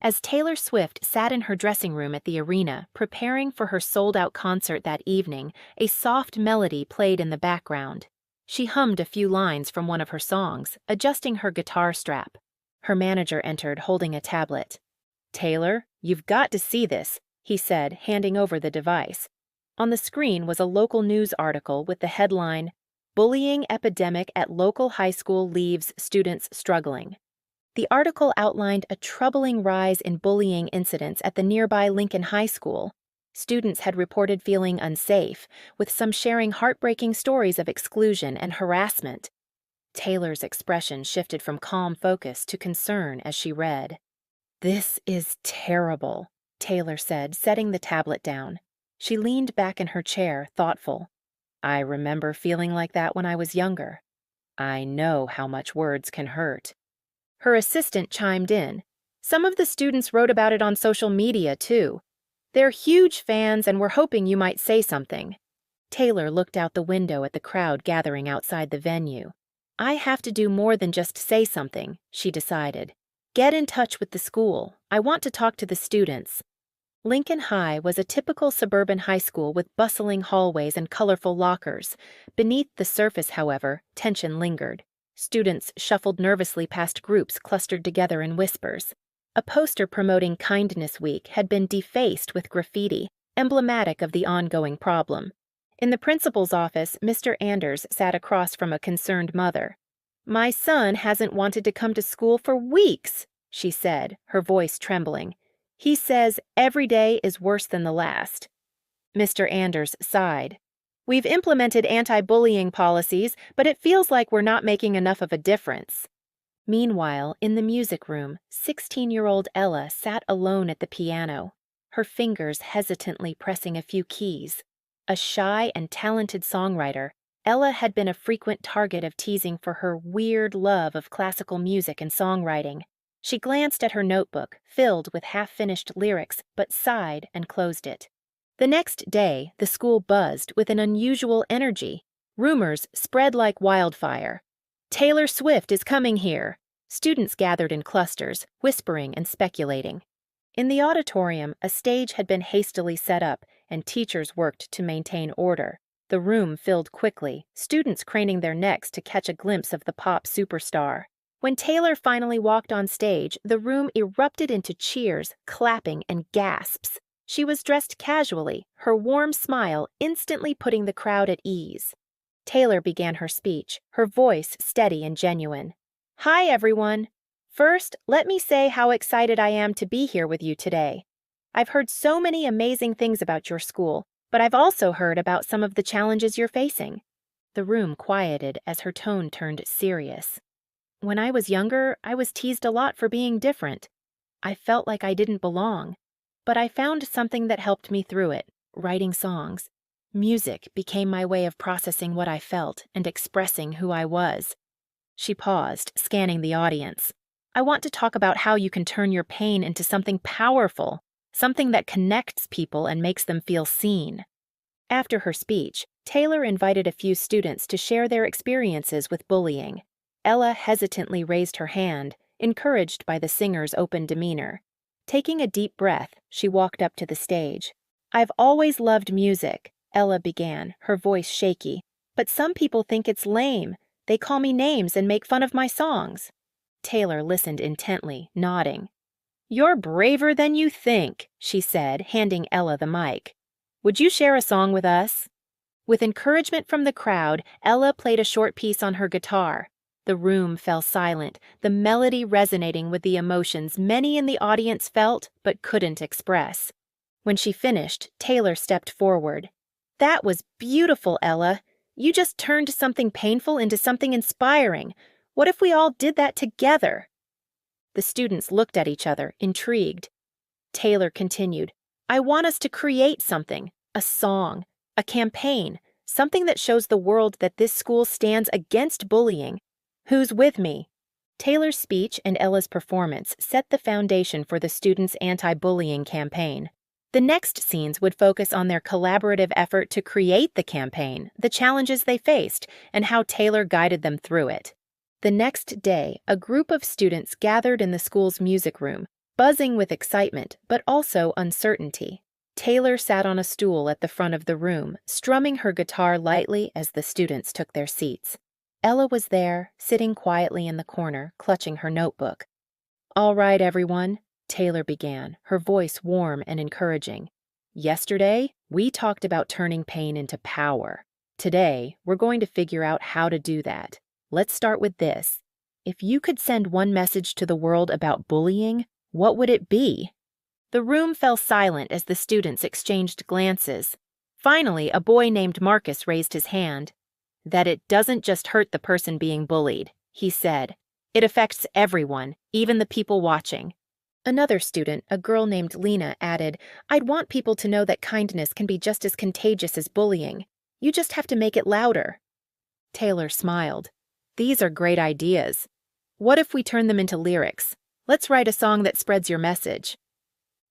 As Taylor Swift sat in her dressing room at the arena, preparing for her sold-out concert that evening, a soft melody played in the background. She hummed a few lines from one of her songs, adjusting her guitar strap. Her manager entered, holding a tablet. "Taylor, you've got to see this," he said, handing over the device. On the screen was a local news article with the headline, "Bullying Epidemic at Local High School Leaves Students Struggling." The article outlined a troubling rise in bullying incidents at the nearby Lincoln High School. Students had reported feeling unsafe, with some sharing heartbreaking stories of exclusion and harassment. Taylor's expression shifted from calm focus to concern as she read. "This is terrible," Taylor said, setting the tablet down. She leaned back in her chair, thoughtful. "I remember feeling like that when I was younger. I know how much words can hurt." Her assistant chimed in. "Some of the students wrote about it on social media, too. They're huge fans and were hoping you might say something." Taylor looked out the window at the crowd gathering outside the venue. "I have to do more than just say something," she decided. "Get in touch with the school. I want to talk to the students." Lincoln High was a typical suburban high school with bustling hallways and colorful lockers. Beneath the surface, however, tension lingered. Students shuffled nervously past groups clustered together in whispers. A poster promoting Kindness Week had been defaced with graffiti, emblematic of the ongoing problem. In the principal's office, Mr. Anders sat across from a concerned mother. "My son hasn't wanted to come to school for weeks," she said, her voice trembling. "He says every day is worse than the last." Mr. Anders sighed. "We've implemented anti-bullying policies, but it feels like we're not making enough of a difference." Meanwhile, in the music room, 16-year-old Ella sat alone at the piano, her fingers hesitantly pressing a few keys. A shy and talented songwriter, Ella had been a frequent target of teasing for her weird love of classical music and songwriting. She glanced at her notebook, filled with half-finished lyrics, but sighed and closed it. The next day, the school buzzed with an unusual energy. Rumors spread like wildfire. "Taylor Swift is coming here." Students gathered in clusters, whispering and speculating. In the auditorium, a stage had been hastily set up, and teachers worked to maintain order. The room filled quickly, students craning their necks to catch a glimpse of the pop superstar. When Taylor finally walked on stage, the room erupted into cheers, clapping, and gasps. She was dressed casually, her warm smile instantly putting the crowd at ease. Taylor began her speech, her voice steady and genuine. "Hi, everyone. First, let me say how excited I am to be here with you today. I've heard so many amazing things about your school, but I've also heard about some of the challenges you're facing." The room quieted as her tone turned serious. "When I was younger, I was teased a lot for being different. I felt like I didn't belong. But I found something that helped me through it, writing songs. Music became my way of processing what I felt and expressing who I was." She paused, scanning the audience. "I want to talk about how you can turn your pain into something powerful, something that connects people and makes them feel seen." After her speech, Taylor invited a few students to share their experiences with bullying. Ella hesitantly raised her hand, encouraged by the singer's open demeanor. Taking a deep breath, she walked up to the stage. "I've always loved music," Ella began, her voice shaky. "But some people think it's lame. They call me names and make fun of my songs." Taylor listened intently, nodding. "You're braver than you think," she said, handing Ella the mic. "Would you share a song with us?" With encouragement from the crowd, Ella played a short piece on her guitar. The room fell silent, the melody resonating with the emotions many in the audience felt but couldn't express. When she finished, Taylor stepped forward. "That was beautiful, Ella. You just turned something painful into something inspiring. What if we all did that together?" The students looked at each other, intrigued. Taylor continued, "I want us to create something, a song, a campaign, something that shows the world that this school stands against bullying. Who's with me?" Taylor's speech and Ella's performance set the foundation for the students' anti-bullying campaign. The next scenes would focus on their collaborative effort to create the campaign, the challenges they faced, and how Taylor guided them through it. The next day, a group of students gathered in the school's music room, buzzing with excitement but also uncertainty. Taylor sat on a stool at the front of the room, strumming her guitar lightly as the students took their seats. Ella was there, sitting quietly in the corner, clutching her notebook. "All right, everyone," Taylor began, her voice warm and encouraging. "Yesterday, we talked about turning pain into power. Today, we're going to figure out how to do that. Let's start with this. If you could send one message to the world about bullying, what would it be?" The room fell silent as the students exchanged glances. Finally, a boy named Marcus raised his hand. "That it doesn't just hurt the person being bullied," he said. "It affects everyone, even the people watching." Another student, a girl named Lena, added, "I'd want people to know that kindness can be just as contagious as bullying. You just have to make it louder." Taylor smiled. "These are great ideas. What if we turn them into lyrics? Let's write a song that spreads your message."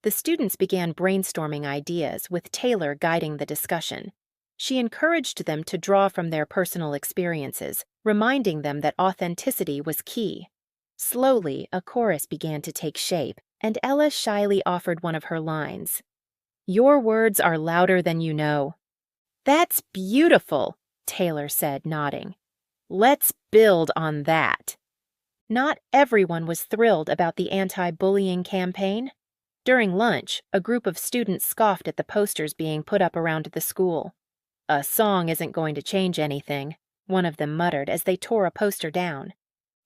The students began brainstorming ideas, with Taylor guiding the discussion. She encouraged them to draw from their personal experiences, reminding them that authenticity was key. Slowly, a chorus began to take shape, and Ella shyly offered one of her lines. "Your words are louder than you know." "That's beautiful," Taylor said, nodding. "Let's build on that." Not everyone was thrilled about the anti-bullying campaign. During lunch, a group of students scoffed at the posters being put up around the school. "A song isn't going to change anything," one of them muttered as they tore a poster down.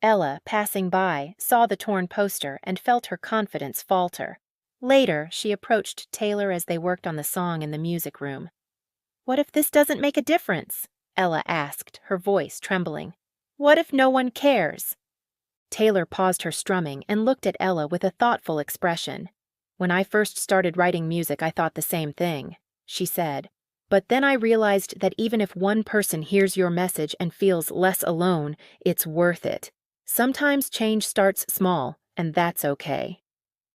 Ella, passing by, saw the torn poster and felt her confidence falter. Later, she approached Taylor as they worked on the song in the music room. "What if this doesn't make a difference?" Ella asked, her voice trembling. "What if no one cares?" Taylor paused her strumming and looked at Ella with a thoughtful expression. "When I first started writing music, I thought the same thing," she said. "But then I realized that even if one person hears your message and feels less alone, it's worth it. Sometimes change starts small, and that's okay."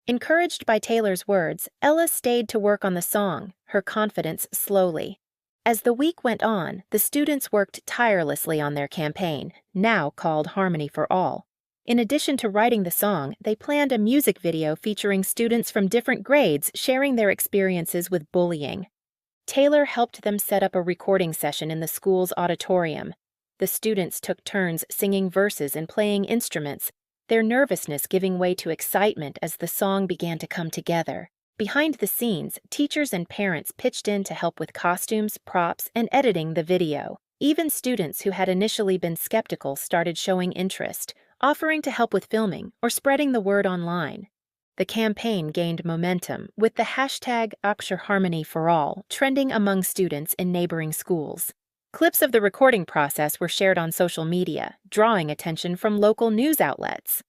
Encouraged by Taylor's words, Ella stayed to work on the song, her confidence slowly. As the week went on, the students worked tirelessly on their campaign, now called Harmony for All. In addition to writing the song, they planned a music video featuring students from different grades sharing their experiences with bullying. Taylor helped them set up a recording session in the school's auditorium. The students took turns singing verses and playing instruments, their nervousness giving way to excitement as the song began to come together. Behind the scenes, teachers and parents pitched in to help with costumes, props, and editing the video. Even students who had initially been skeptical started showing interest, offering to help with filming or spreading the word online. The campaign gained momentum, with the hashtag #HarmonyForAll trending among students in neighboring schools. Clips of the recording process were shared on social media, drawing attention from local news outlets.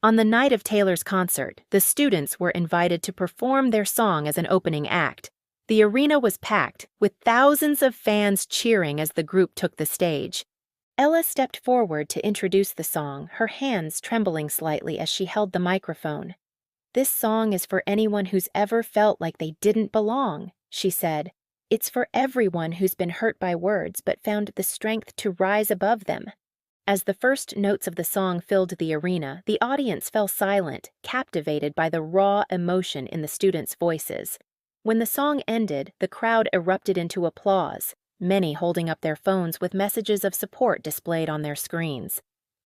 On the night of Taylor's concert, the students were invited to perform their song as an opening act. The arena was packed, with thousands of fans cheering as the group took the stage. Ella stepped forward to introduce the song, her hands trembling slightly as she held the microphone. "This song is for anyone who's ever felt like they didn't belong," she said. "It's for everyone who's been hurt by words but found the strength to rise above them." As the first notes of the song filled the arena, the audience fell silent, captivated by the raw emotion in the students' voices. When the song ended, the crowd erupted into applause, many holding up their phones with messages of support displayed on their screens.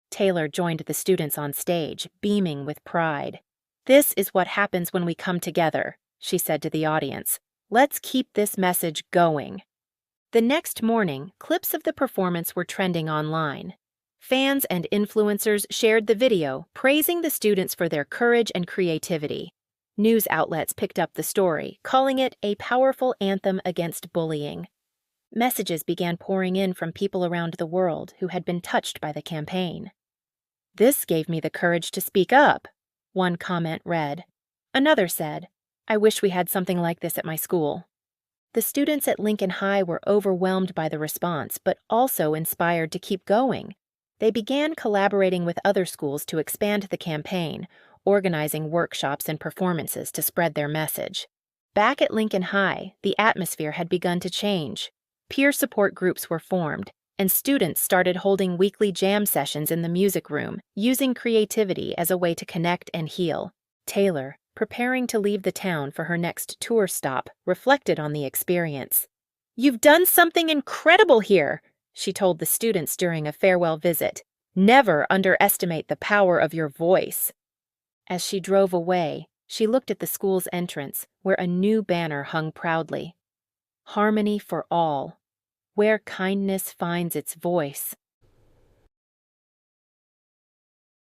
Taylor joined the students on stage, beaming with pride. "This is what happens when we come together," she said to the audience. "Let's keep this message going." The next morning, clips of the performance were trending online. Fans and influencers shared the video, praising the students for their courage and creativity. News outlets picked up the story, calling it a powerful anthem against bullying. Messages began pouring in from people around the world who had been touched by the campaign. "This gave me the courage to speak up," one comment read. Another said, "I wish we had something like this at my school." The students at Lincoln High were overwhelmed by the response, but also inspired to keep going. They began collaborating with other schools to expand the campaign, organizing workshops and performances to spread their message. Back at Lincoln High, the atmosphere had begun to change. Peer support groups were formed, and students started holding weekly jam sessions in the music room, using creativity as a way to connect and heal. Taylor, preparing to leave the town for her next tour stop, reflected on the experience. "You've done something incredible here," she told the students during a farewell visit. "Never underestimate the power of your voice." As she drove away, she looked at the school's entrance, where a new banner hung proudly. "Harmony for all, where kindness finds its voice."